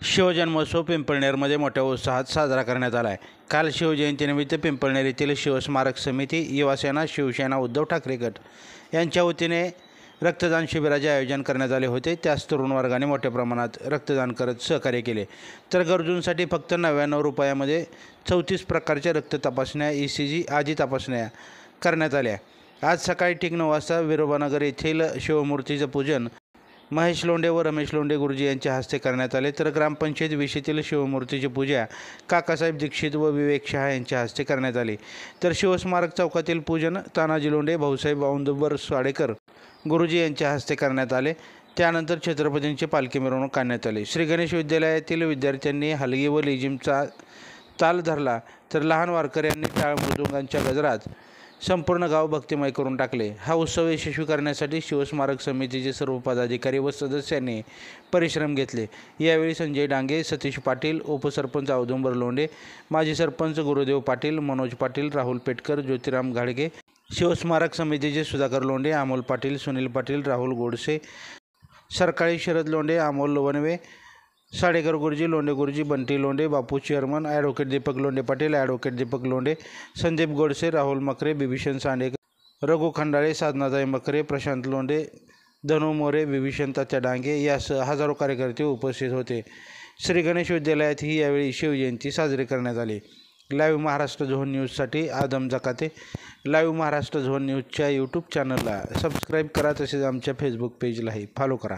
शिवजन्मोत्सव पिंपळनेरमध्ये मोठ्या उत्साहात साजरा करण्यात आला आहे। काल शिवजयंतीनिमित्त पिंपळनेर येथील शिवस्मारक समिती, युवासेना, शिवसेना, उद्धव ठाकरे गट यांच्या वतीने रक्तदान शिबिराचे आयोजन करण्यात आले होते। त्यास तरुण वर्गाने मोठ्या प्रमाणात रक्तदान करत सहकार्य केले। तर गरजूंसाठी फक्त 99 रुपयामध्ये 34 प्रकारच्या रक्त तपासण्या, ECG आदी तपासण्या करण्यात आल्या। आज सकाळी ठीक 9 वाजता विरोबानगर येथील शिवमूर्तीचं पूजन महेश लोंढे व रमेश लोंढे गुरुजी यांच्या हस्ते करण्यात आले। तर ग्रामपंचायत विषयीतील शिवमूर्तीची पूजा काकासाहेब दीक्षित व विवेक शहा यांच्या हस्ते करण्यात आली। तर शिवस्मारक चौकातील पूजन तानाजी लोंढे, भाऊसाहेब औंदुबर साडेकर गुरुजी यांच्या हस्ते करण्यात आले। त्यानंतर छत्रपतींची पालखी मिरवणूक काढण्यात आली। श्री गणेश विद्यालयातील विद्यार्थ्यांनी हलगी व लेझिमचा ताल धरला, तर लहान वारकऱ्यांनी टाळ मृदुंगांच्या गजरात संपूर्ण गाव भक्तिमय करून टाकले। हा उत्सव यशस्वी करण्यासाठी शिवस्मारक समितीचे सर्व पदाधिकारी व सदस्यांनी परिश्रम घेतले। यावेळी संजय डांगे, सतीश पाटील, उपसरपंच औदुंबर लोंढे, माजी सरपंच गुरुदेव पाटील, मनोज पाटील, राहुल पेटकर, ज्योतिराम घाडगे, शिवस्मारक समितीचे Sudhakar Londhe, Amol Patil, Sunil Patil, Rahul Godse, Sarkali Sharad Londhe, Amol Wanve, Sadekar Guruji, Londhe Guruji, Bunty Londhe, Bapu chairman, advocate Deepak Londhe Patil, advocate Deepak Londhe, Sandeep Godse, Rahul Makre, Bibhishan Sandekar, Raghu Khandale, Sadhanatai Makre, Prashant Londhe, Dhanu More, Bibhishan Tatya Dange यासह हजारो कार्यकर्ते उपस्थित होते। श्री गणेश विद्यालयात ही यावेळी शिवजयंती साजरी करण्यात आली। लाईव्ह महाराष्ट्र झोन न्यूजसाठी आदम जकाते। लाईव्ह महाराष्ट्र झोन न्यूजच्या यूट्यूब चॅनलला सबस्क्राईब करा, तसेच आमच्या फेसबुक पेजलाही फॉलो करा।